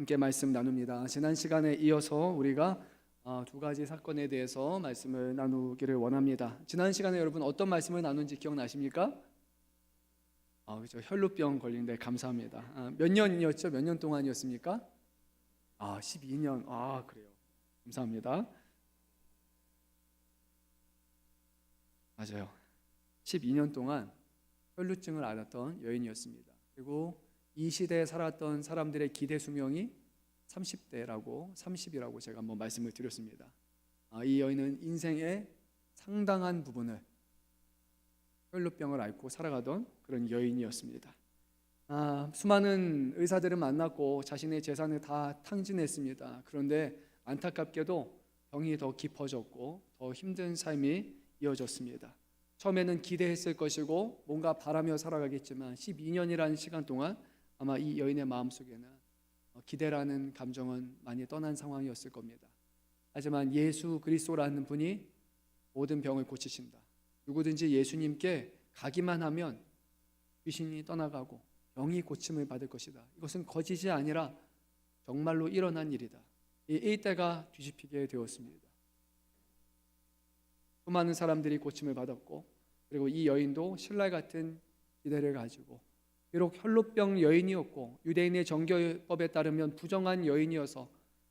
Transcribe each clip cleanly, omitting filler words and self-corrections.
함께 말씀 나눕니다. 지난 시간에 이어서 우리가 두 가지 사건에 대해서 말씀을 나누기를 원합니다. 지난 시간에 여러분 어떤 말씀을 나눈지 기억나십니까? 그렇죠. 혈루병 걸린데 감사합니다. 몇 년이었죠? 몇 년 동안이었습니까? 12년. 그래요. 감사합니다. 맞아요. 12년 동안 혈루증을 앓았던 여인이었습니다. 그리고 이 시대에 살았던 사람들의 기대 수명이 30이라고 제가 한번 말씀을 드렸습니다. 이 여인은 인생의 상당한 부분을 혈루병을 앓고 살아가던 그런 여인이었습니다. 수많은 의사들을 만났고 자신의 재산을 다 탕진했습니다. 그런데 안타깝게도 병이 더 깊어졌고 더 힘든 삶이 이어졌습니다. 처음에는 기대했을 것이고 뭔가 바라며 살아가겠지만 12년이라는 시간 동안 아마 이 여인의 마음속에는 기대라는 감정은 많이 떠난 상황이었을 겁니다. 하지만 예수 그리스도라는 분이 모든 병을 고치신다. 누구든지 예수님께 가기만 하면 귀신이 떠나가고 병이 고침을 받을 것이다. 이것은 거짓이 아니라 정말로 일어난 일이다. 이 때가 뒤집히게 되었습니다. 수많은 사람들이 고침을 받았고, 그리고 이 여인도 신랄 같은 기대를 가지고, 비록 혈루병 여인이었고 유대인의 정교법에 따르면 부정한 여인이어서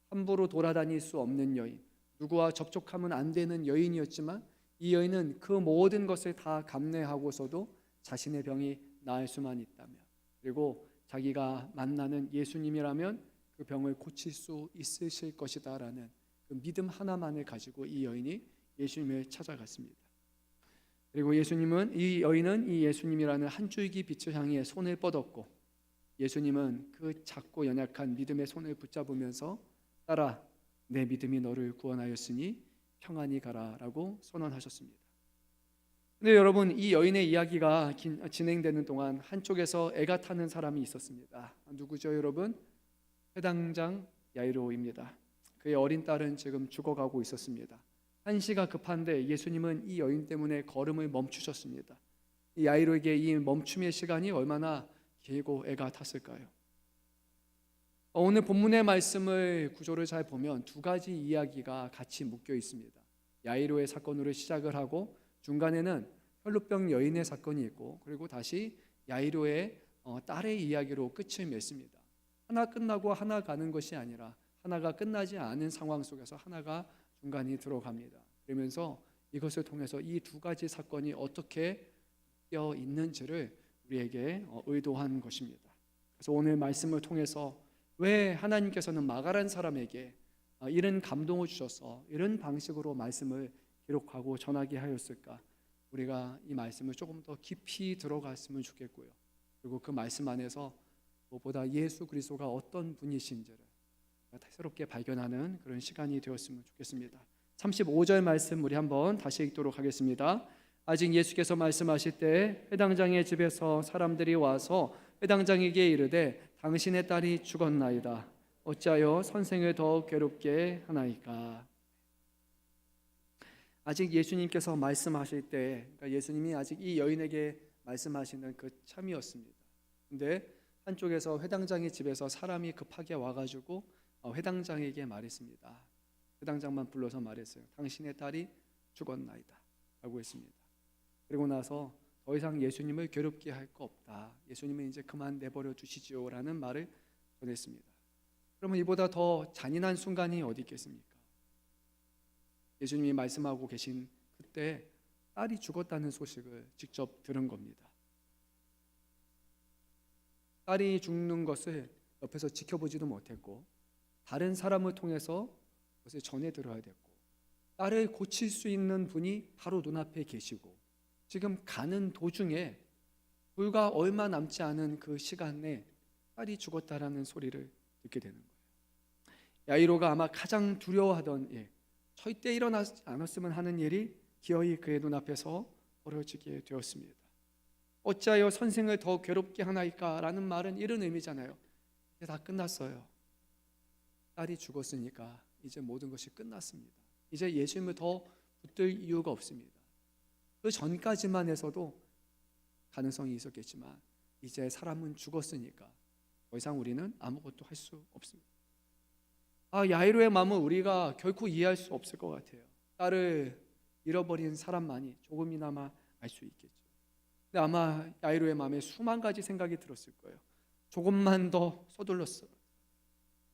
함부로 돌아다닐 수 없는 여인, 누구와 접촉하면 안 되는 여인이었지만 이 여인은 그 모든 것을 다 감내하고서도 자신의 병이 나을 수만 있다면, 그리고 자기가 만나는 예수님이라면 그 병을 고칠 수 있으실 것이다 라는 그 믿음 하나만을 가지고 이 여인이 예수님을 찾아갔습니다. 그리고 이 여인은 이 예수님이라는 한 줄기 빛을 향해 손을 뻗었고, 예수님은 그 작고 연약한 믿음의 손을 붙잡으면서 따라 내 믿음이 너를 구원하였으니 평안히 가라 라고 선언하셨습니다. 근데 여러분, 이 여인의 이야기가 진행되는 동안 한쪽에서 애가 타는 사람이 있었습니다. 누구죠 여러분? 회당장 야이로입니다. 그의 어린 딸은 지금 죽어가고 있었습니다. 한시가 급한데 예수님은 이 여인 때문에 걸음을 멈추셨습니다. 이 야이로에게 이 멈춤의 시간이 얼마나 길고 애가 탔을까요? 오늘 본문의 말씀을 구조를 잘 보면 두 가지 이야기가 같이 묶여 있습니다. 야이로의 사건으로 시작을 하고 중간에는 혈루병 여인의 사건이 있고, 그리고 다시 야이로의 딸의 이야기로 끝을 맺습니다. 하나 끝나고 하나 가는 것이 아니라 하나가 끝나지 않은 상황 속에서 하나가 중간에 들어갑니다. 그러면서 이것을 통해서 이 두 가지 사건이 어떻게 엮여 있는지를 우리에게 의도한 것입니다. 그래서 오늘 말씀을 통해서 왜 하나님께서는 마가란 사람에게 이런 감동을 주셔서 이런 방식으로 말씀을 기록하고 전하게 하였을까? 우리가 이 말씀을 조금 더 깊이 들어갔으면 좋겠고요. 그리고 그 말씀 안에서 무엇보다 예수 그리스도가 어떤 분이신지를 새롭게 발견하는 그런 시간이 되었으면 좋겠습니다. 35절 말씀 우리 한번 다시 읽도록 하겠습니다. 아직 예수께서 말씀하실 때 회당장의 집에서 사람들이 와서 회당장에게 이르되 당신의 딸이 죽었나이다. 어찌하여 선생을 더 괴롭게 하나이까? 아직 예수님께서 말씀하실 때, 그러니까 예수님이 아직 이 여인에게 말씀하시는 그 참이었습니다. 근데 한쪽에서 회당장의 집에서 사람이 급하게 와가지고 회당장에게 말했습니다. 회당장만 불러서 말했어요. 당신의 딸이 죽었나이다 라고 했습니다. 그리고 나서 더 이상 예수님을 괴롭게 할 거 없다, 예수님은 이제 그만 내버려 두시지요 라는 말을 전했습니다. 그러면 이보다 더 잔인한 순간이 어디 있겠습니까? 예수님이 말씀하고 계신 그때 딸이 죽었다는 소식을 직접 들은 겁니다. 딸이 죽는 것을 옆에서 지켜보지도 못했고, 다른 사람을 통해서 그것을 전해 들어야 됐고, 딸을 고칠 수 있는 분이 바로 눈앞에 계시고, 지금 가는 도중에 불과 얼마 남지 않은 그 시간에 딸이 죽었다라는 소리를 듣게 되는 거예요. 야이로가 아마 가장 두려워하던 일, 절대 일어나지 않았으면 하는 일이 기어이 그의 눈앞에서 벌어지게 되었습니다. 어찌하여 선생을 더 괴롭게 하나이까? 라는 말은 이런 의미잖아요. 이제 다 끝났어요. 딸이 죽었으니까 이제 모든 것이 끝났습니다. 이제 예수님을 더 붙들 이유가 없습니다. 그 전까지만 해서도 가능성이 있었겠지만 이제 사람은 죽었으니까 더 이상 우리는 아무것도 할 수 없습니다. 야이로의 마음은 우리가 결코 이해할 수 없을 것 같아요. 딸을 잃어버린 사람만이 조금이나마 알 수 있겠죠. 근데 아마 야이로의 마음에 수만 가지 생각이 들었을 거예요. 조금만 더 서둘렀어.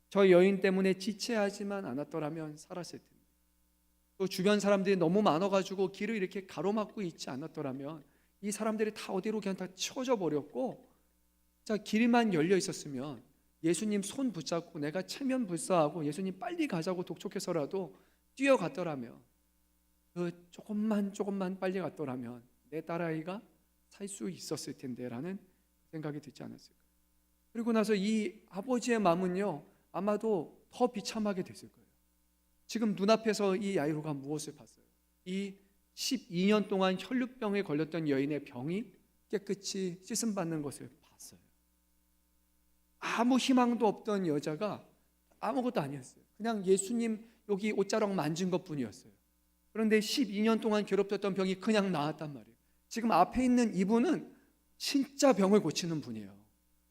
저 여인 때문에 지체하지만 않았더라면 살았을 텐데. 또 주변 사람들이 너무 많아가지고 길을 이렇게 가로막고 있지 않았더라면 이 사람들이 다 어디로 그냥 다 치워져 버렸고, 자, 길만 열려 있었으면 예수님 손 붙잡고 내가 체면 불사하고 예수님 빨리 가자고 독촉해서라도 뛰어갔더라면, 그 조금만 빨리 갔더라면 내 딸아이가 살 수 있었을 텐데라는 생각이 듣지 않았을까. 그리고 나서 이 아버지의 마음은요, 아마도 더 비참하게 됐을 거예요. 지금 눈앞에서 이 야이로가 무엇을 봤어요? 이 12년 동안 혈루병에 걸렸던 여인의 병이 깨끗이 씻음받는 것을 봤어요. 아무 희망도 없던 여자가 아무것도 아니었어요. 그냥 예수님 여기 옷자락 만진 것뿐이었어요. 그런데 12년 동안 괴롭혔던 병이 그냥 나았단 말이에요. 지금 앞에 있는 이분은 진짜 병을 고치는 분이에요.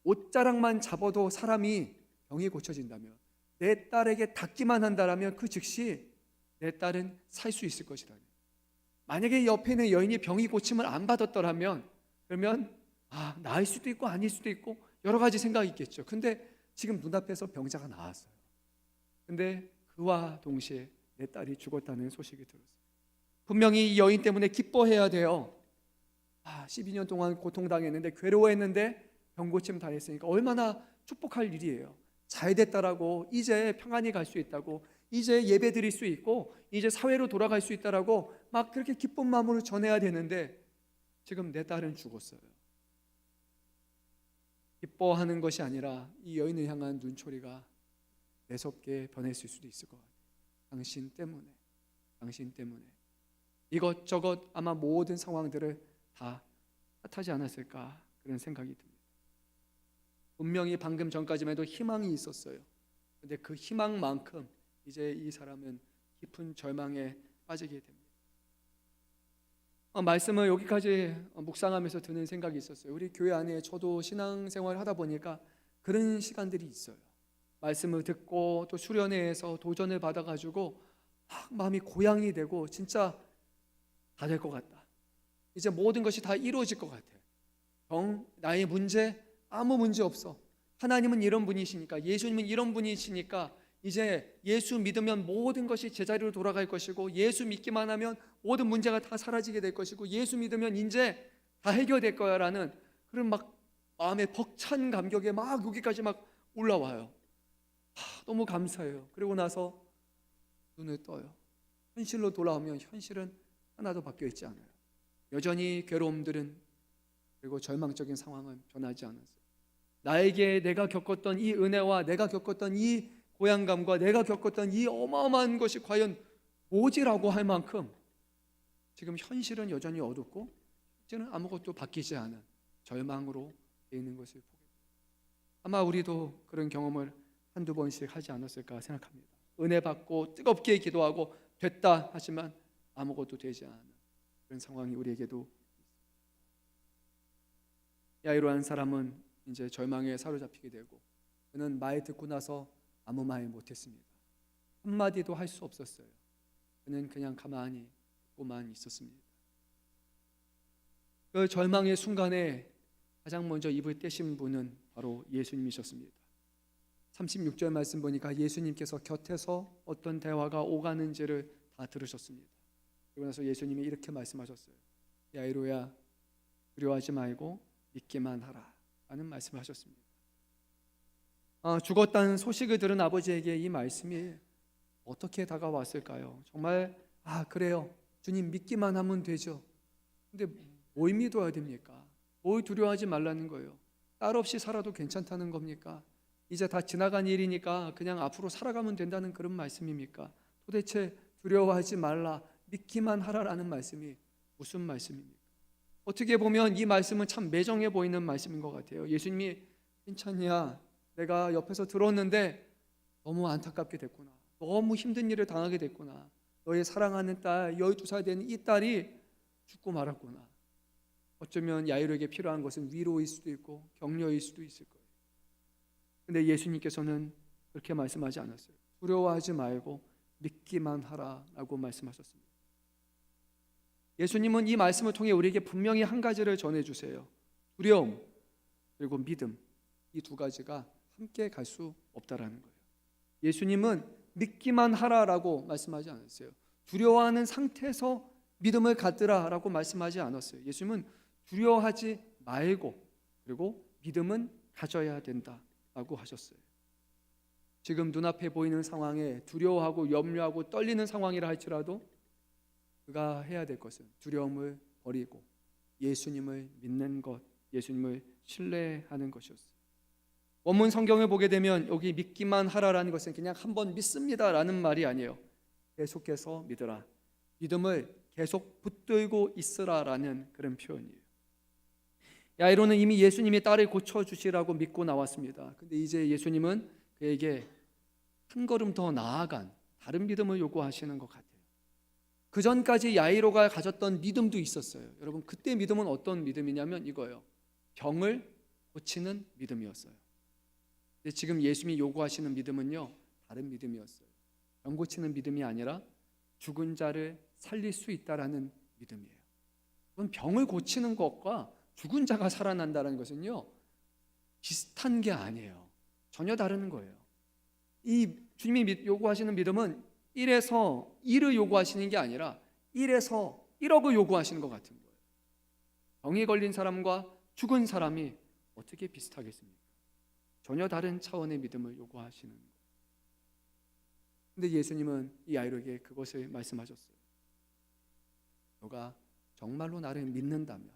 옷자락만 잡아도 사람이 병이 고쳐진다면, 내 딸에게 닿기만 한다면 그 즉시 내 딸은 살 수 있을 것이다. 만약에 옆에 있는 여인이 병이 고침을 안 받았더라면, 그러면 나을 수도 있고 아닐 수도 있고 여러 가지 생각이 있겠죠. 근데 지금 눈앞에서 병자가 나왔어요. 근데 그와 동시에 내 딸이 죽었다는 소식이 들었어요. 분명히 이 여인 때문에 기뻐해야 돼요. 12년 동안 고통당했는데, 괴로워했는데 병고침 당했으니까 얼마나 축복할 일이에요. 잘 됐다라고, 이제 평안히 갈 수 있다고, 이제 예배 드릴 수 있고, 이제 사회로 돌아갈 수 있다라고 막 그렇게 기쁜 마음으로 전해야 되는데, 지금 내 딸은 죽었어요. 기뻐하는 것이 아니라 이 여인을 향한 눈초리가 매섭게 변했을 수도 있을 것 같아요. 당신 때문에 이것저것 아마 모든 상황들을 다 탓하지 않았을까, 그런 생각이 듭니다. 분명히 방금 전까지만 해도 희망이 있었어요. 그런데 그 희망만큼 이제 이 사람은 깊은 절망에 빠지게 됩니다. 말씀을 여기까지 묵상하면서 드는 생각이 있었어요. 우리 교회 안에 저도 신앙생활을 하다 보니까 그런 시간들이 있어요. 말씀을 듣고 또 수련회에서 도전을 받아가지고 마음이 고향이 되고, 진짜 다 될 것 같다. 이제 모든 것이 다 이루어질 것 같아. 나의 문제 아무 문제 없어. 하나님은 이런 분이시니까, 예수님은 이런 분이시니까 이제 예수 믿으면 모든 것이 제자리로 돌아갈 것이고, 예수 믿기만 하면 모든 문제가 다 사라지게 될 것이고, 예수 믿으면 이제 다 해결될 거야 라는 그런 막 마음의 벅찬 감격에 막 여기까지 막 올라와요. 너무 감사해요. 그리고 나서 눈을 떠요. 현실로 돌아오면 현실은 하나도 바뀌어 있지 않아요. 여전히 괴로움들은, 그리고 절망적인 상황은 변하지 않았어요. 나에게 내가 겪었던 이 은혜와 내가 겪었던 이 고향감과 내가 겪었던 이 어마어마한 것이 과연 뭐지라고 할 만큼 지금 현실은 여전히 어둡고, 이제는 아무것도 바뀌지 않은 절망으로 되어 있는 것을 보게 됩니다. 아마 우리도 그런 경험을 한두 번씩 하지 않았을까 생각합니다. 은혜 받고 뜨겁게 기도하고 됐다 하지만 아무것도 되지 않은 그런 상황이 우리에게도 있습니다. 야이로한 사람은 이제 절망에 사로잡히게 되고, 그는 말 듣고 나서 아무 말 못했습니다. 한마디도 할 수 없었어요. 그는 그냥 가만히 듣고만 있었습니다. 그 절망의 순간에 가장 먼저 입을 떼신 분은 바로 예수님이셨습니다. 36절 말씀 보니까 예수님께서 곁에서 어떤 대화가 오가는지를 다 들으셨습니다. 그러고 나서 예수님이 이렇게 말씀하셨어요. 야이로야, 두려워하지 말고 믿기만 하라 라는 말씀을 하셨습니다. 죽었다는 소식을 들은 아버지에게 이 말씀이 어떻게 다가왔을까요? 정말 그래요, 주님 믿기만 하면 되죠. 근데 뭘 믿어야 됩니까? 뭘 두려워하지 말라는 거예요? 딸 없이 살아도 괜찮다는 겁니까? 이제 다 지나간 일이니까 그냥 앞으로 살아가면 된다는 그런 말씀입니까? 도대체 두려워하지 말라, 믿기만 하라라는 말씀이 무슨 말씀입니까? 어떻게 보면 이 말씀은 참 매정해 보이는 말씀인 것 같아요. 예수님이 괜찮냐, 내가 옆에서 들었는데 너무 안타깝게 됐구나, 너무 힘든 일을 당하게 됐구나, 너의 사랑하는 딸 12살 된 이 딸이 죽고 말았구나. 어쩌면 야이로에게 필요한 것은 위로일 수도 있고 격려일 수도 있을 거예요. 근데 예수님께서는 그렇게 말씀하지 않았어요. 두려워하지 말고 믿기만 하라라고 말씀하셨습니다. 예수님은 이 말씀을 통해 우리에게 분명히 한 가지를 전해주세요. 두려움 그리고 믿음, 이 두 가지가 함께 갈 수 없다라는 거예요. 예수님은 믿기만 하라라고 말씀하지 않았어요. 두려워하는 상태에서 믿음을 갖으라라고 말씀하지 않았어요. 예수님은 두려워하지 말고 그리고 믿음은 가져야 된다라고 하셨어요. 지금 눈앞에 보이는 상황에 두려워하고 염려하고 떨리는 상황이라 할지라도 그가 해야 될 것은 두려움을 버리고 예수님을 믿는 것, 예수님을 신뢰하는 것이었어요. 원문 성경을 보게 되면 여기 믿기만 하라라는 것은 그냥 한번 믿습니다라는 말이 아니에요. 계속해서 믿으라. 믿음을 계속 붙들고 있으라라는 그런 표현이에요. 야이로는 이미 예수님이 딸을 고쳐주시라고 믿고 나왔습니다. 근데 이제 예수님은 그에게 한 걸음 더 나아간 다른 믿음을 요구하시는 것 같아요. 그 전까지 야이로가 가졌던 믿음도 있었어요. 여러분, 그때 믿음은 어떤 믿음이냐면 이거예요. 병을 고치는 믿음이었어요. 근데 지금 예수님이 요구하시는 믿음은요, 다른 믿음이었어요. 병 고치는 믿음이 아니라 죽은 자를 살릴 수 있다라는 믿음이에요. 그럼 병을 고치는 것과 죽은 자가 살아난다는 것은요, 비슷한 게 아니에요. 전혀 다른 거예요. 이 주님이 요구하시는 믿음은 1에서 2를 요구하시는 게 아니라 1에서 1억을 요구하시는 것 같은 거예요. 병에 걸린 사람과 죽은 사람이 어떻게 비슷하겠습니까? 전혀 다른 차원의 믿음을 요구하시는 거예요. 근데 예수님은 이 아이에게 그것을 말씀하셨어요. 너가 정말로 나를 믿는다면,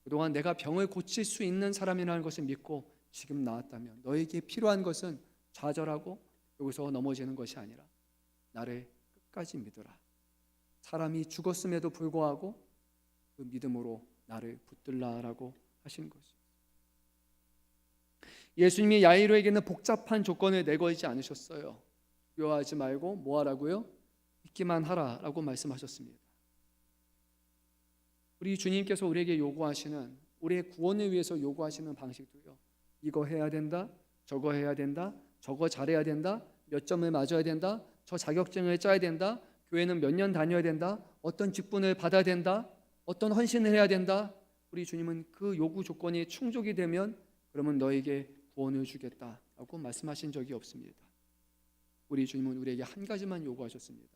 그동안 내가 병을 고칠 수 있는 사람이라는 것을 믿고 지금 나왔다면 너에게 필요한 것은 좌절하고 여기서 넘어지는 것이 아니라 나를 끝까지 믿어라. 사람이 죽었음에도 불구하고 그 믿음으로 나를 붙들라라고 하신 것이죠. 예수님이 야이로에게는 복잡한 조건을 내걸지 않으셨어요. 두려워하지 말고 뭐 하라고요? 믿기만 하라라고 말씀하셨습니다. 우리 주님께서 우리에게 요구하시는, 우리의 구원을 위해서 요구하시는 방식도요, 이거 해야 된다, 저거 해야 된다, 저거 잘해야 된다, 몇 점을 맞아야 된다, 저 자격증을 짜야 된다, 교회는 몇 년 다녀야 된다, 어떤 직분을 받아야 된다, 어떤 헌신을 해야 된다. 우리 주님은 그 요구 조건이 충족이 되면 그러면 너에게 구원을 주겠다라고 말씀하신 적이 없습니다. 우리 주님은 우리에게 한 가지만 요구하셨습니다.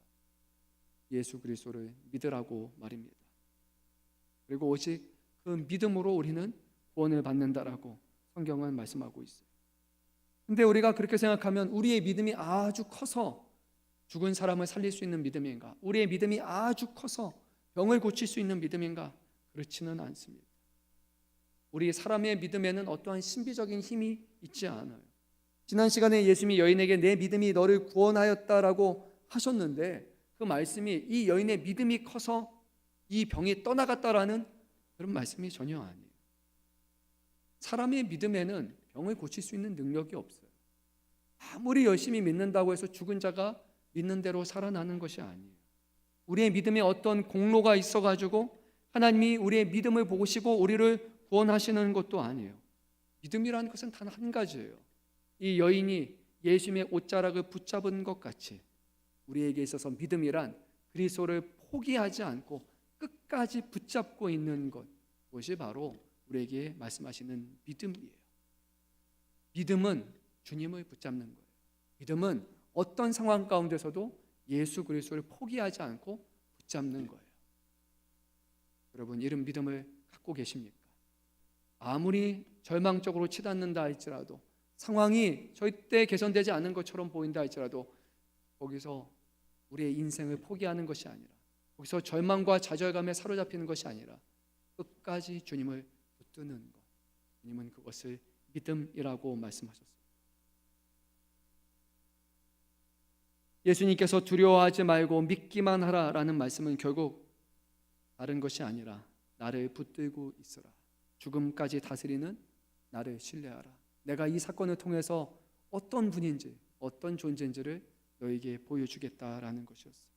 예수 그리스도를 믿으라고 말입니다. 그리고 오직 그 믿음으로 우리는 구원을 받는다라고 성경은 말씀하고 있어요. 근데 우리가 그렇게 생각하면 우리의 믿음이 아주 커서 죽은 사람을 살릴 수 있는 믿음인가? 우리의 믿음이 아주 커서 병을 고칠 수 있는 믿음인가? 그렇지는 않습니다. 우리 사람의 믿음에는 어떠한 신비적인 힘이 있지 않아요. 지난 시간에 예수님이 여인에게 내 믿음이 너를 구원하였다라고 하셨는데 그 말씀이 이 여인의 믿음이 커서 이 병이 떠나갔다라는 그런 말씀이 전혀 아니에요. 사람의 믿음에는 병을 고칠 수 있는 능력이 없어요. 아무리 열심히 믿는다고 해서 죽은 자가 믿는 대로 살아나는 것이 아니에요. 우리의 믿음에 어떤 공로가 있어가지고 하나님이 우리의 믿음을 보시고 우리를 구원하시는 것도 아니에요. 믿음이라는 것은 단 한 가지예요. 이 여인이 예수님의 옷자락을 붙잡은 것 같이 우리에게 있어서 믿음이란 그리스도를 포기하지 않고 끝까지 붙잡고 있는 것, 그것이 바로 우리에게 말씀하시는 믿음이에요. 믿음은 주님을 붙잡는 거예요. 믿음은 어떤 상황 가운데서도 예수 그리스도를 포기하지 않고 붙잡는 거예요. 여러분, 이런 믿음을 갖고 계십니까? 아무리 절망적으로 치닫는다 할지라도, 상황이 절대 개선되지 않는 것처럼 보인다 할지라도 거기서 우리의 인생을 포기하는 것이 아니라, 거기서 절망과 좌절감에 사로잡히는 것이 아니라 끝까지 주님을 붙드는 것, 주님은 그것을 믿음이라고 말씀하셨습니다. 예수님께서 두려워하지 말고 믿기만 하라라는 말씀은 결국 다른 것이 아니라 나를 붙들고 있으라, 죽음까지 다스리는 나를 신뢰하라, 내가 이 사건을 통해서 어떤 분인지 어떤 존재인지를 너에게 보여주겠다라는 것이었어요.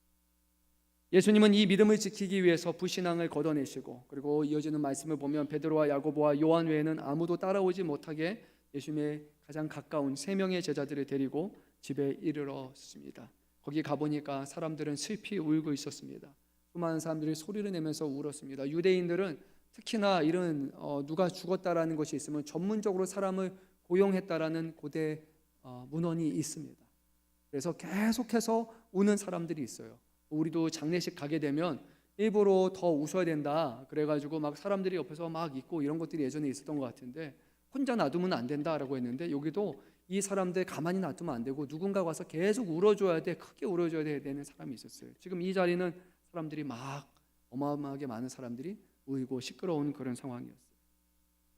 예수님은 이 믿음을 지키기 위해서 불신앙을 걷어내시고, 그리고 이어지는 말씀을 보면 베드로와 야고보와 요한 외에는 아무도 따라오지 못하게 예수님의 가장 가까운 3명의 제자들을 데리고 집에 이르렀습니다. 거기 가보니까 사람들은 슬피 울고 있었습니다. 수많은 사람들이 소리를 내면서 울었습니다. 유대인들은 특히나 이런 누가 죽었다라는 것이 있으면 전문적으로 사람을 고용했다라는 고대 문헌이 있습니다. 그래서 계속해서 우는 사람들이 있어요. 우리도 장례식 가게 되면 일부러 더 웃어야 된다 그래가지고 막 사람들이 옆에서 막 있고 이런 것들이 예전에 있었던 것 같은데, 혼자 놔두면 안 된다라고 했는데 여기도 이 사람들 가만히 놔두면 안 되고 누군가 와서 계속 울어줘야 돼, 크게 울어줘야 되는 사람이 있었어요. 지금 이 자리는 사람들이 막 어마어마하게 많은 사람들이 울고 시끄러운 그런 상황이었어요.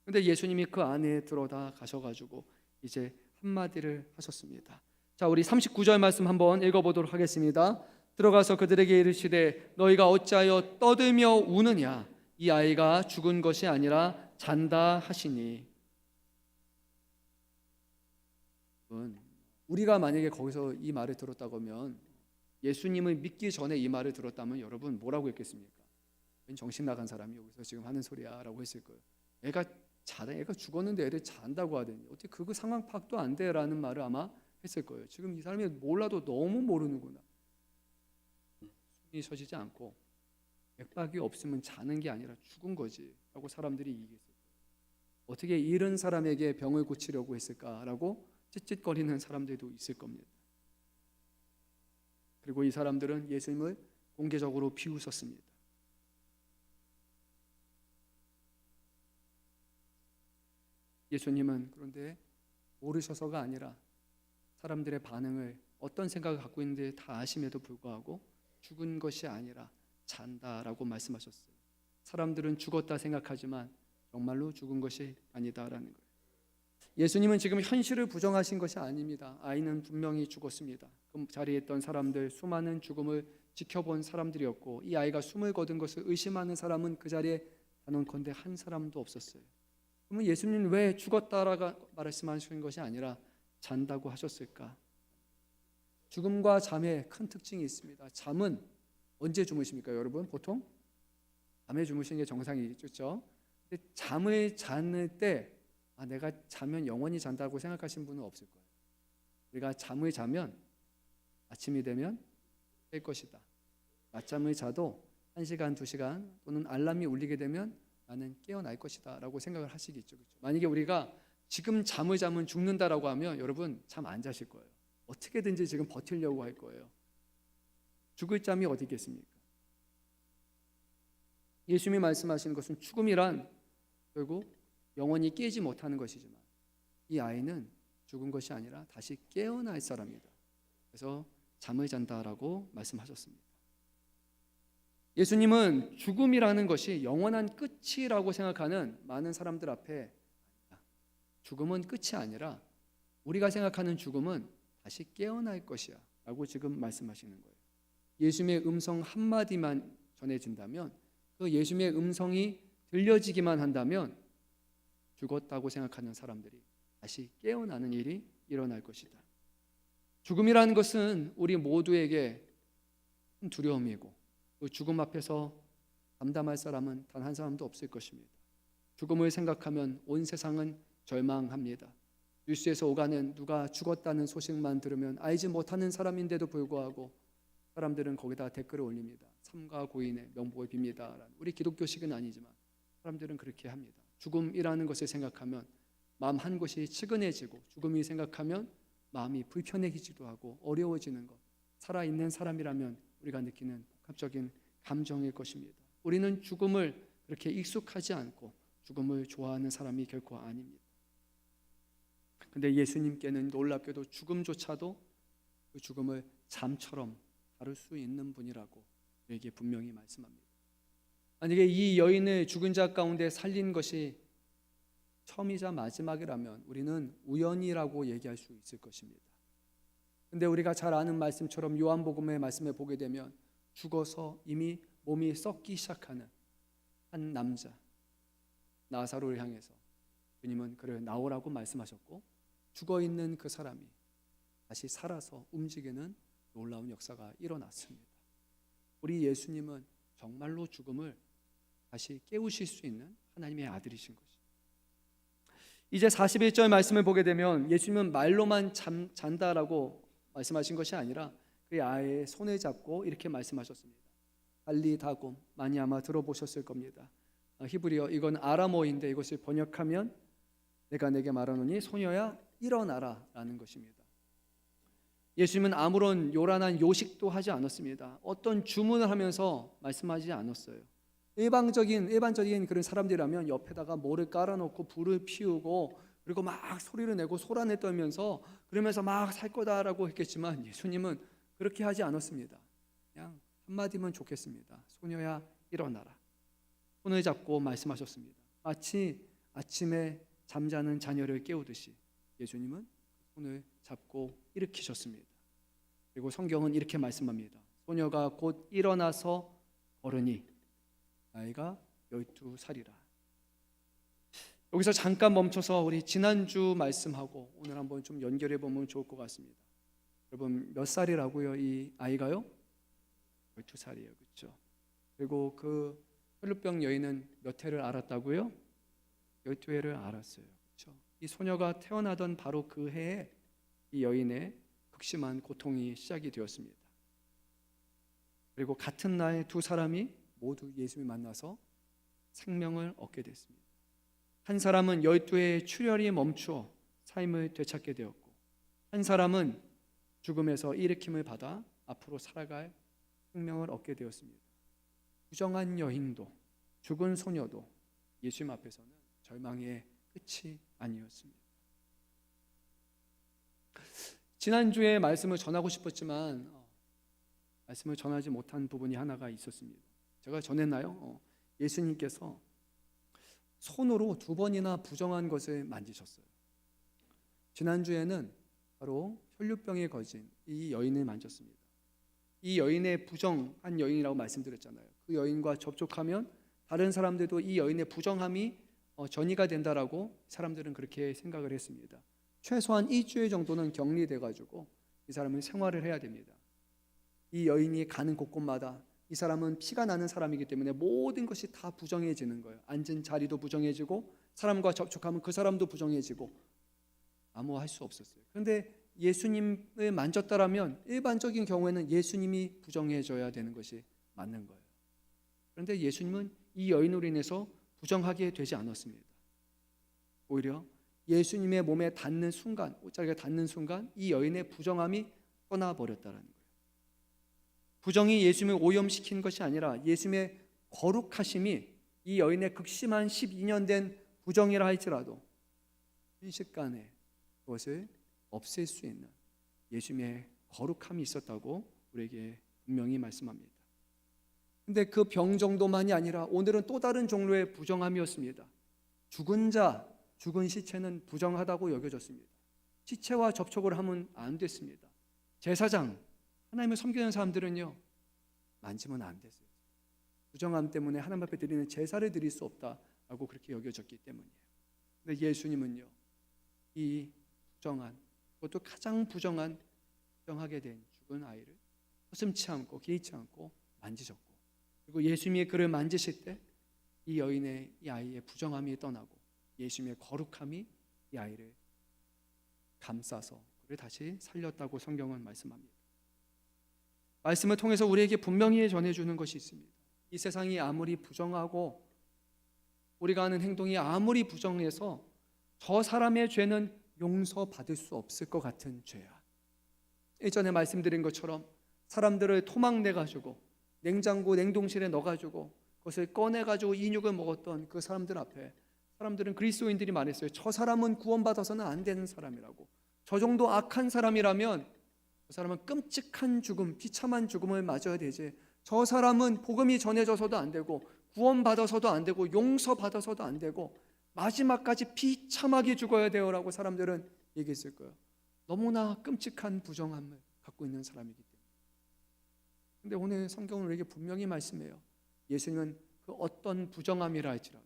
근데 예수님이 그 안에 들어다 가셔가지고 이제 한마디를 하셨습니다. 자, 우리 39절 말씀 한번 읽어보도록 하겠습니다. 들어가서 그들에게 이르시되 너희가 어찌하여 떠들며 우느냐, 이 아이가 죽은 것이 아니라 잔다 하시니. 우리가 만약에 거기서 이 말을 들었다고 하면, 예수님을 믿기 전에 이 말을 들었다면 여러분 뭐라고 했겠습니까? 정신 나간 사람이 여기서 지금 하는 소리야 라고 했을 거예요. 애가 죽었는데 애를 잔다고 하더니 어떻게 그거 상황 파악도 안 돼? 라는 말을 아마 했을 거예요. 지금 이 사람이 몰라도 너무 모르는구나. 숨이 쉬어지지 않고 맥박이 없으면 자는 게 아니라 죽은 거지 라고 사람들이 얘기했어요. 어떻게 이런 사람에게 병을 고치려고 했을까라고 찌릿거리는 사람들도 있을 겁니다. 그리고 이 사람들은 예수님을 공개적으로 비웃었습니다. 예수님은 그런데 모르셔서가 아니라 사람들의 반응을, 어떤 생각을 갖고 있는지 다 아심에도 불구하고 죽은 것이 아니라 잔다라고 말씀하셨어요. 사람들은 죽었다 생각하지만 정말로 죽은 것이 아니다라는 거예요. 예수님은 지금 현실을 부정하신 것이 아닙니다. 아이는 분명히 죽었습니다. 그 자리에 있던 사람들, 수많은 죽음을 지켜본 사람들이었고, 이 아이가 숨을 거둔 것을 의심하는 사람은 그 자리에 단언컨대 한 사람도 없었어요. 그러면 예수님은 왜 죽었다라고 말씀하시는 것이 아니라 잔다고 하셨을까? 죽음과 잠에 큰 특징이 있습니다. 잠은 언제 주무십니까, 여러분? 보통 밤에 주무시는 게 정상이죠. 근데 잠을 자는 때 내가 자면 영원히 잔다고 생각하시는 분은 없을 거예요. 우리가 잠을 자면 아침이 되면 깰 것이다. 낮잠을 자도 1시간, 2시간 또는 알람이 울리게 되면 나는 깨어날 것이다 라고 생각을 하시겠죠. 그렇죠? 만약에 우리가 지금 잠을 자면 죽는다라고 하면 여러분 잠 안 자실 거예요. 어떻게든지 지금 버티려고 할 거예요. 죽을 잠이 어디 있겠습니까? 예수님이 말씀하시는 것은 죽음이란 결국 영원히 깨지 못하는 것이지만, 이 아이는 죽은 것이 아니라 다시 깨어날 사람이다. 그래서 잠을 잔다라고 말씀하셨습니다. 예수님은 죽음이라는 것이 영원한 끝이라고 생각하는 많은 사람들 앞에, 죽음은 끝이 아니라 우리가 생각하는 죽음은 다시 깨어날 것이야 라고 지금 말씀하시는 거예요. 예수님의 음성 한마디만 전해진다면, 그 예수님의 음성이 들려지기만 한다면 죽었다고 생각하는 사람들이 다시 깨어나는 일이 일어날 것이다. 죽음이라는 것은 우리 모두에게 큰 두려움이고, 그 죽음 앞에서 담담할 사람은 단 한 사람도 없을 것입니다. 죽음을 생각하면 온 세상은 절망합니다. 뉴스에서 오가는 누가 죽었다는 소식만 들으면 알지 못하는 사람인데도 불구하고 사람들은 거기다 댓글을 올립니다. 삼가 고인의 명복을 빕니다. 우리 기독교식은 아니지만 사람들은 그렇게 합니다. 죽음이라는 것을 생각하면 마음 한 곳이 측은해지고, 죽음이 생각하면 마음이 불편해지기도 하고 어려워지는 것, 살아있는 사람이라면 우리가 느끼는 복합적인 감정일 것입니다. 우리는 죽음을 그렇게 익숙하지 않고 죽음을 좋아하는 사람이 결코 아닙니다. 근데 예수님께는 놀랍게도 죽음조차도 그 죽음을 잠처럼 다룰 수 있는 분이라고 우리에게 분명히 말씀합니다. 만약에 이 여인을 죽은 자 가운데 살린 것이 처음이자 마지막이라면 우리는 우연이라고 얘기할 수 있을 것입니다. 근데 우리가 잘 아는 말씀처럼 요한복음의 말씀을 보게 되면 죽어서 이미 몸이 썩기 시작하는 한 남자 나사로를 향해서 주님은 그를 나오라고 말씀하셨고, 죽어있는 그 사람이 다시 살아서 움직이는 놀라운 역사가 일어났습니다. 우리 예수님은 정말로 죽음을 다시 깨우실 수 있는 하나님의 아들이신 것입니다. 이제 41절 말씀을 보게 되면 예수님은 말로만 잔다라고 말씀하신 것이 아니라 그 아이의 손을 잡고 이렇게 말씀하셨습니다. 달리다곰, 많이 아마 들어보셨을 겁니다. 히브리어, 이건 아람어인데 이것을 번역하면 내가 내게 말하노니 소녀야 일어나라 라는 것입니다. 예수님은 아무런 요란한 요식도 하지 않았습니다. 어떤 주문을 하면서 말씀하지 않았어요. 일반적인 그런 사람들이라면 옆에다가 뭐를 깔아놓고 불을 피우고 그리고 막 소리를 내고 소란을 떨면서 그러면서 막 살 거다라고 했겠지만 예수님은 그렇게 하지 않았습니다. 그냥 한마디면 좋겠습니다. 소녀야 일어나라. 손을 잡고 말씀하셨습니다. 마치 아침에 잠자는 자녀를 깨우듯이 예수님은 손을 잡고 일으키셨습니다. 그리고 성경은 이렇게 말씀합니다. 소녀가 곧 일어나서 걸으니 나이가 12살이라. 여기서 잠깐 멈춰서 우리 지난주 말씀하고 오늘 한번 좀 연결해 보면 좋을 것 같습니다. 여러분 몇 살이라고요? 이 아이가요? 12살이에요. 그렇죠? 그리고 그 혈루병 여인은 몇 해를 알았다고요? 12해를 알았어요. 그렇죠? 이 소녀가 태어나던 바로 그 해에 이 여인의 극심한 고통이 시작이 되었습니다. 그리고 같은 날 두 사람이 모두 예수를 만나서 생명을 얻게 됐습니다. 한 사람은 12해의 출혈이 멈추어 삶을 되찾게 되었고, 한 사람은 죽음에서 일으킴을 받아 앞으로 살아갈 생명을 얻게 되었습니다. 부정한 여인도 죽은 소녀도 예수님 앞에서는 절망의 끝이 아니었습니다. 지난주에 말씀을 전하고 싶었지만 말씀을 전하지 못한 부분이 하나가 있었습니다. 제가 전했나요? 예수님께서 손으로 2번이나 부정한 것을 만지셨어요. 지난주에는 바로 혈루병에 걸린 이 여인을 만졌습니다. 이 여인의 부정한 여인이라고 말씀드렸잖아요. 그 여인과 접촉하면 다른 사람들도 이 여인의 부정함이 전이가 된다라고 사람들은 그렇게 생각을 했습니다. 최소한 일주일 정도는 격리돼가지고 이 사람은 생활을 해야 됩니다. 이 여인이 가는 곳곳마다 이 사람은 피가 나는 사람이기 때문에 모든 것이 다 부정해지는 거예요. 앉은 자리도 부정해지고 사람과 접촉하면 그 사람도 부정해지고 아무 할 수 없었어요. 그런데 예수님을 만졌다라면 일반적인 경우에는 예수님이 부정해져야 되는 것이 맞는 거예요. 그런데 예수님은 이 여인으로 인해서 부정하게 되지 않았습니다. 오히려 예수님의 몸에 닿는 순간, 옷자리가 닿는 순간 이 여인의 부정함이 떠나버렸다는 거예요. 부정이 예수님을 오염시킨 것이 아니라 예수님의 거룩하심이 이 여인의 극심한 12년 된 부정이라 할지라도 순식간에 그것을 없앨 수 있는 예수님의 거룩함이 있었다고 우리에게 분명히 말씀합니다. 근데 그 병 정도만이 아니라 오늘은 또 다른 종류의 부정함이었습니다. 죽은 시체는 부정하다고 여겨졌습니다. 시체와 접촉을 하면 안 됐습니다. 제사장, 하나님을 섬기는 사람들은요 만지면 안 됐어요. 부정함 때문에 하나님 앞에 드리는 제사를 드릴 수 없다라고 그렇게 여겨졌기 때문이에요. 근데 예수님은요 이 부정한, 그것도 가장 부정하게 된 죽은 아이를 허슴치 않고 개의치 않고 만지셨고, 그리고 예수님이 그를 만지실 때 이 여인의 이 아이의 부정함이 떠나고 예수님의 거룩함이 이 아이를 감싸서 그를 다시 살렸다고 성경은 말씀합니다. 말씀을 통해서 우리에게 분명히 전해주는 것이 있습니다. 이 세상이 아무리 부정하고 우리가 하는 행동이 아무리 부정해서 저 사람의 죄는 용서받을 수 없을 것 같은 죄야. 예전에 말씀드린 것처럼 사람들을 토막내가지고 냉장고 냉동실에 넣어가지고 그것을 꺼내가지고 인육을 먹었던 그 사람들 앞에 사람들은 그리스도인들이 말했어요. 저 사람은 구원받아서는 안 되는 사람이라고. 저 정도 악한 사람이라면 저 사람은 끔찍한 죽음, 비참한 죽음을 맞아야 되지. 저 사람은 복음이 전해져서도 안 되고 구원받아서도 안 되고 용서받아서도 안 되고 마지막까지 비참하게 죽어야 돼요라고 사람들은 얘기했을 거예요. 너무나 끔찍한 부정함을 갖고 있는 사람이기 때문에. 근데 오늘 성경은 우리에게 분명히 말씀해요. 예수님은 그 어떤 부정함이라 할지라도,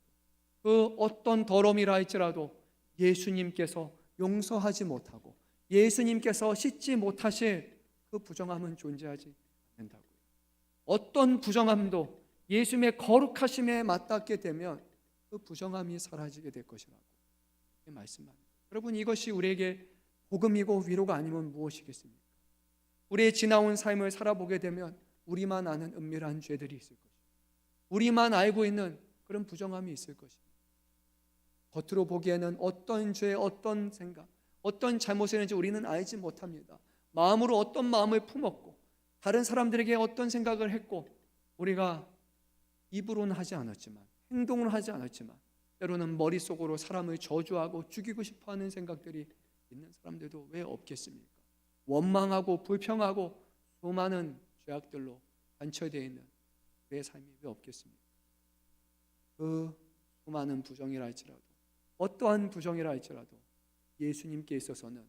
그 어떤 더러움이라 할지라도 예수님께서 용서하지 못하고 예수님께서 씻지 못하실 그 부정함은 존재하지 않는다고요. 어떤 부정함도 예수님의 거룩하심에 맞닿게 되면 그 부정함이 사라지게 될 것이라고 말씀합니다. 여러분, 이것이 우리에게 복음이고 위로가 아니면 무엇이겠습니까? 우리의 지나온 삶을 살아보게 되면 우리만 아는 은밀한 죄들이 있을 것입니다. 우리만 알고 있는 그런 부정함이 있을 것입니다. 겉으로 보기에는 어떤 죄, 어떤 생각, 어떤 잘못을 했는지 우리는 알지 못합니다. 마음으로 어떤 마음을 품었고 다른 사람들에게 어떤 생각을 했고 우리가 입으로는 하지 않았지만 행동을 하지 않았지만 때로는 머릿속으로 사람을 저주하고 죽이고 싶어하는 생각들이 있는 사람들도 왜 없겠습니까? 원망하고 불평하고 수많은 죄악들로 관철되어 있는 내 삶이 왜 없겠습니까? 그 수많은 부정이라 할지라도 어떠한 부정이라 할지라도 예수님께 있어서는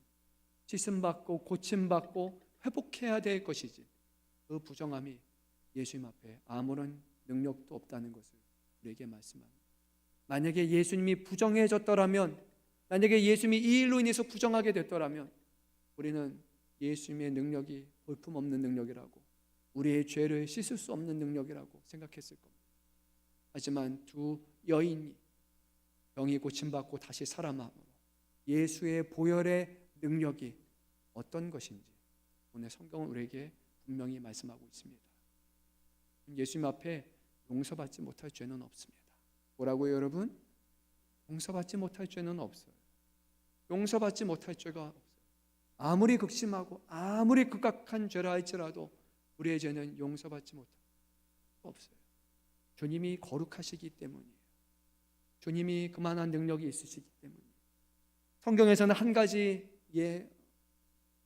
씻음받고 고침받고 회복해야 될 것이지 그 부정함이 예수님 앞에 아무런 능력도 없다는 것을 우리에게 말씀합니다. 만약에 예수님이 부정해졌더라면, 만약에 예수님이 이 일로 인해서 부정하게 됐더라면 우리는 예수님의 능력이 볼품없는 능력이라고, 우리의 죄를 씻을 수 없는 능력이라고 생각했을 겁니다. 하지만 두 여인이 병이 고침받고 다시 살아남으로 예수의 보혈의 능력이 어떤 것인지 오늘 성경은 우리에게 분명히 말씀하고 있습니다. 예수님 앞에 용서받지 못할 죄는 없습니다. 뭐라고요, 여러분? 용서받지 못할 죄는 없어요. 용서받지 못할 죄가 없어요. 아무리 극심하고 아무리 극악한 죄라 할지라도 우리의 죄는 용서받지 못할 수 없어요. 주님이 거룩하시기 때문이에요. 주님이 그만한 능력이 있으시기 때문이에요. 성경에서는 한 가지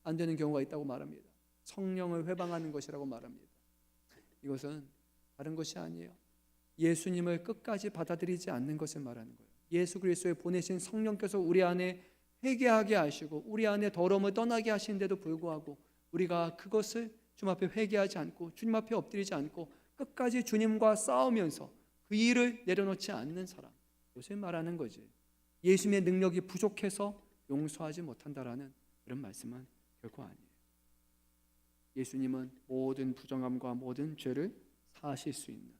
안 되는 경우가 있다고 말합니다. 성령을 회방하는 것이라고 말합니다. 이것은 다른 것이 아니에요. 예수님을 끝까지 받아들이지 않는 것을 말하는 거예요. 예수 그리스도의 보내신 성령께서 우리 안에 회개하게 하시고 우리 안에 더러움을 떠나게 하시는데도 불구하고 우리가 그것을 주님 앞에 회개하지 않고 주님 앞에 엎드리지 않고 끝까지 주님과 싸우면서 그 일을 내려놓지 않는 사람, 그것을 말하는 거지. 예수님의 능력이 부족해서 용서하지 못한다라는 그런 말씀은 결코 아니에요. 예수님은 모든 부정함과 모든 죄를 사하실 수 있는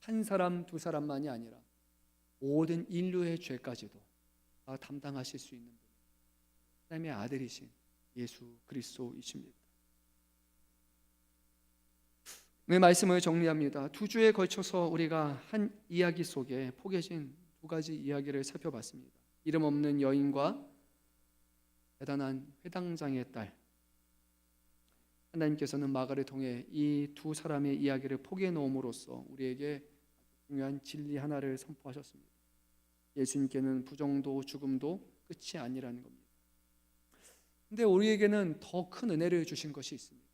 한 사람 두 사람만이 아니라 모든 인류의 죄까지도 다 담당하실 수 있는 분, 하나님의 아들이신 예수 그리스도이십니다. 네, 말씀을 정리합니다. 두 주에 걸쳐서 우리가 한 이야기 속에 포개진 두 가지 이야기를 살펴봤습니다. 이름 없는 여인과 대단한 회당장의 딸. 하나님께서는 마가를 통해 이 두 사람의 이야기를 포개해 놓음으로써 우리에게 중요한 진리 하나를 선포하셨습니다. 예수님께는 부정도 죽음도 끝이 아니라는 겁니다. 근데 우리에게는 더 큰 은혜를 주신 것이 있습니다.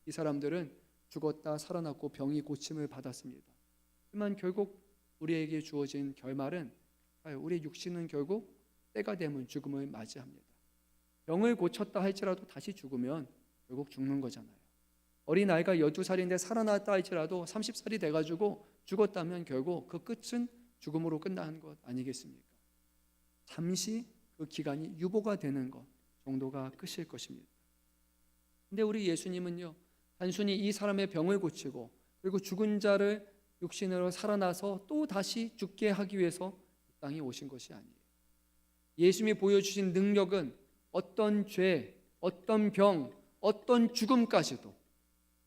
이 사람들은 죽었다 살아났고 병이 고침을 받았습니다. 하지만 결국 우리에게 주어진 결말은 우리의 육신은 결국 때가 되면 죽음을 맞이합니다. 병을 고쳤다 할지라도 다시 죽으면 결국 죽는 거잖아요. 어린아이가 12살인데 살아났다 할지라도 30살이 돼가지고 죽었다면 결국 그 끝은 죽음으로 끝나는 것 아니겠습니까? 잠시 그 기간이 유보가 되는 것 정도가 끝일 것입니다. 근데 우리 예수님은요, 단순히 이 사람의 병을 고치고 그리고 죽은 자를 육신으로 살아나서 또 다시 죽게 하기 위해서 이 땅에 오신 것이 아니에요. 예수님이 보여주신 능력은 어떤 죄, 어떤 병, 어떤 죽음까지도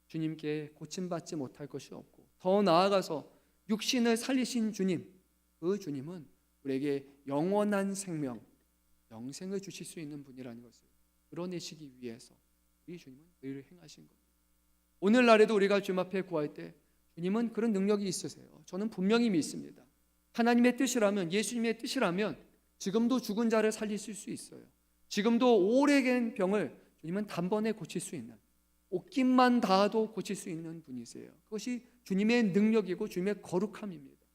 주님께 고침받지 못할 것이 없고, 더 나아가서 육신을 살리신 주님, 그 주님은 우리에게 영원한 생명, 영생을 주실 수 있는 분이라는 것을 드러내시기 위해서 우리 주님은 그 일을 행하신 겁니다. 오늘날에도 우리가 주님 앞에 구할 때 주님은 그런 능력이 있으세요. 저는 분명히 믿습니다. 하나님의 뜻이라면, 예수님의 뜻이라면 지금도 죽은 자를 살리실 수 있어요. 지금도 오래된 병을 주님은 단번에 고칠 수 있는, 옷깃만 닿아도 고칠 수 있는 분이세요. 그것이 주님의 능력이고 주님의 거룩함입니다.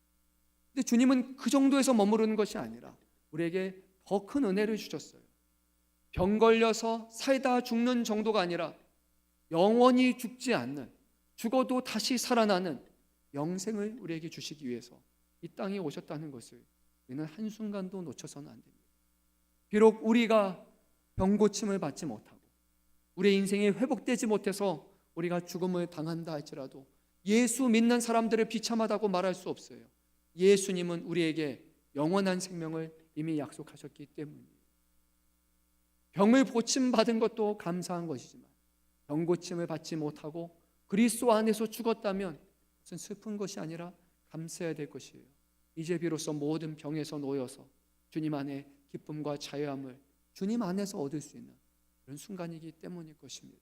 근데 주님은 그 정도에서 머무르는 것이 아니라 우리에게 더 큰 은혜를 주셨어요. 병 걸려서 살다 죽는 정도가 아니라 영원히 죽지 않는, 죽어도 다시 살아나는 영생을 우리에게 주시기 위해서 이 땅에 오셨다는 것을 우리는 한순간도 놓쳐서는 안 됩니다. 비록 우리가 병고침을 받지 못하고 우리의 인생이 회복되지 못해서 우리가 죽음을 당한다 할지라도 예수 믿는 사람들을 비참하다고 말할 수 없어요. 예수님은 우리에게 영원한 생명을 이미 약속하셨기 때문이에요. 병을 고침받은 것도 감사한 것이지만 병고침을 받지 못하고 그리스도 안에서 죽었다면 무슨 슬픈 것이 아니라 감사해야 될 것이에요. 이제 비로소 모든 병에서 놓여서 주님 안에 기쁨과 자유함을 주님 안에서 얻을 수 있는 그런 순간이기 때문일 것입니다.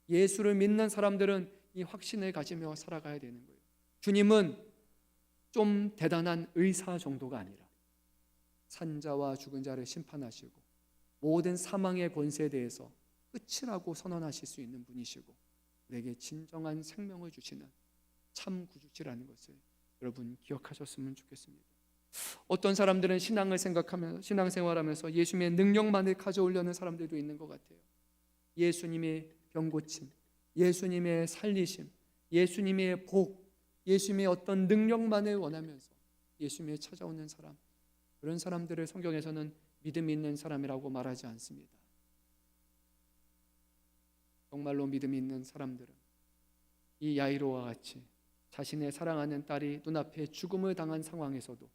예수를 믿는 사람들은 이 확신을 가지며 살아가야 되는 거예요. 주님은 좀 대단한 의사 정도가 아니라 산자와 죽은 자를 심판하시고 모든 사망의 권세에 대해서 끝이라고 선언하실 수 있는 분이시고 우리에게 진정한 생명을 주시는 참 구주시라는 것을 여러분 기억하셨으면 좋겠습니다. 어떤 사람들은 신앙을 생각하면서 신앙생활하면서 예수님의 능력만을 가져오려는 사람들도 있는 것 같아요. 예수님의 병고침, 예수님의 살리심, 예수님의 복, 예수님의 어떤 능력만을 원하면서 예수님의 찾아오는 사람, 그런 사람들을 성경에서는 믿음 있는 사람이라고 말하지 않습니다. 정말로 믿음 있는 사람들은 이 야이로와 같이 자신의 사랑하는 딸이 눈앞에 죽음을 당한 상황에서도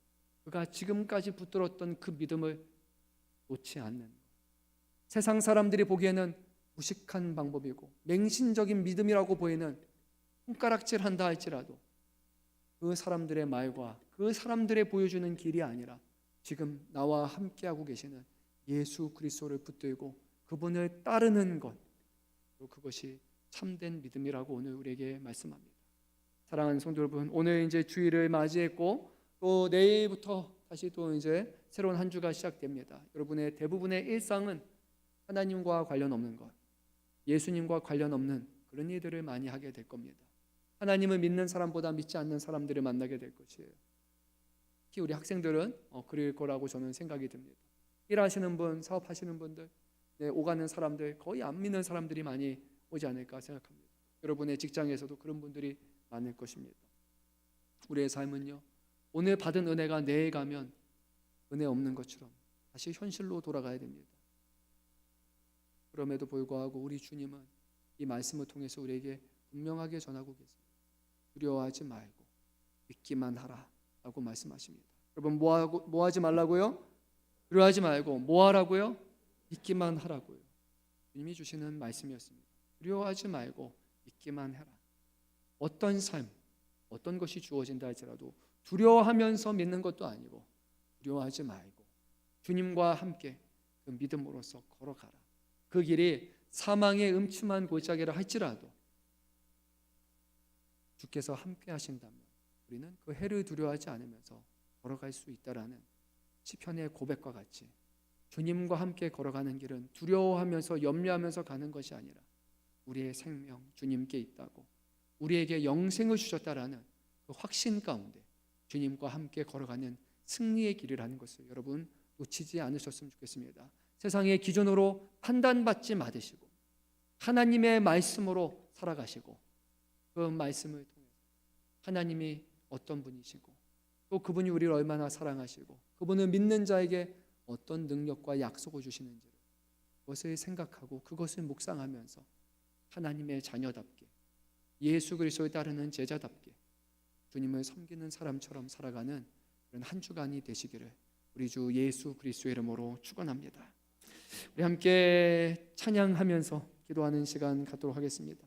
그가 지금까지 붙들었던 그 믿음을 놓지 않는, 세상 사람들이 보기에는 무식한 방법이고 맹신적인 믿음이라고 보이는 손가락질한다 할지라도 그 사람들의 말과 그 사람들의 보여주는 길이 아니라 지금 나와 함께하고 계시는 예수 그리스도를 붙들고 그분을 따르는 것, 그것이 참된 믿음이라고 오늘 우리에게 말씀합니다. 사랑하는 성도 여러분, 오늘 이제 주일을 맞이했고 또 내일부터 다시 또 이제 새로운 한 주가 시작됩니다. 여러분의 대부분의 일상은 하나님과 관련 없는 것, 예수님과 관련 없는 그런 일들을 많이 하게 될 겁니다. 하나님을 믿는 사람보다 믿지 않는 사람들을 만나게 될 것이에요. 특히 우리 학생들은 그럴 거라고 저는 생각이 듭니다. 일하시는 분, 사업하시는 분들, 오가는 사람들, 거의 안 믿는 사람들이 많이 오지 않을까 생각합니다. 여러분의 직장에서도 그런 분들이 많을 것입니다. 우리의 삶은요, 오늘 받은 은혜가 내일 가면 은혜 없는 것처럼 다시 현실로 돌아가야 됩니다. 그럼에도 불구하고 우리 주님은 이 말씀을 통해서 우리에게 분명하게 전하고 계세요. 두려워하지 말고 믿기만 하라 라고 말씀하십니다. 여러분, 뭐 하지 말라고요? 두려워하지 말고 뭐 하라고요? 믿기만 하라고요. 주님이 주시는 말씀이었습니다. 두려워하지 말고 믿기만 해라. 어떤 삶, 어떤 것이 주어진다 할지라도 두려워하면서 믿는 것도 아니고 두려워하지 말고 주님과 함께 그 믿음으로써 걸어가라. 그 길이 사망의 음침한 골짜기라 할지라도 주께서 함께 하신다면 우리는 그 해를 두려워하지 않으면서 걸어갈 수 있다라는 시편의 고백과 같이 주님과 함께 걸어가는 길은 두려워하면서 염려하면서 가는 것이 아니라 우리의 생명 주님께 있다고, 우리에게 영생을 주셨다라는 그 확신 가운데 주님과 함께 걸어가는 승리의 길이라는 것을 여러분 놓치지 않으셨으면 좋겠습니다. 세상의 기준으로 판단받지 마시고 하나님의 말씀으로 살아가시고 그 말씀을 통해서 하나님이 어떤 분이시고 또 그분이 우리를 얼마나 사랑하시고 그분을 믿는 자에게 어떤 능력과 약속을 주시는지를 그것을 생각하고 그것을 묵상하면서 하나님의 자녀답게 예수 그리스도를 따르는 제자답게 주님을 섬기는 사람처럼 살아가는 그런 한 주간이 되시기를 우리 주 예수 그리스도의 이름으로 축원합니다. 우리 함께 찬양하면서 기도하는 시간 갖도록 하겠습니다.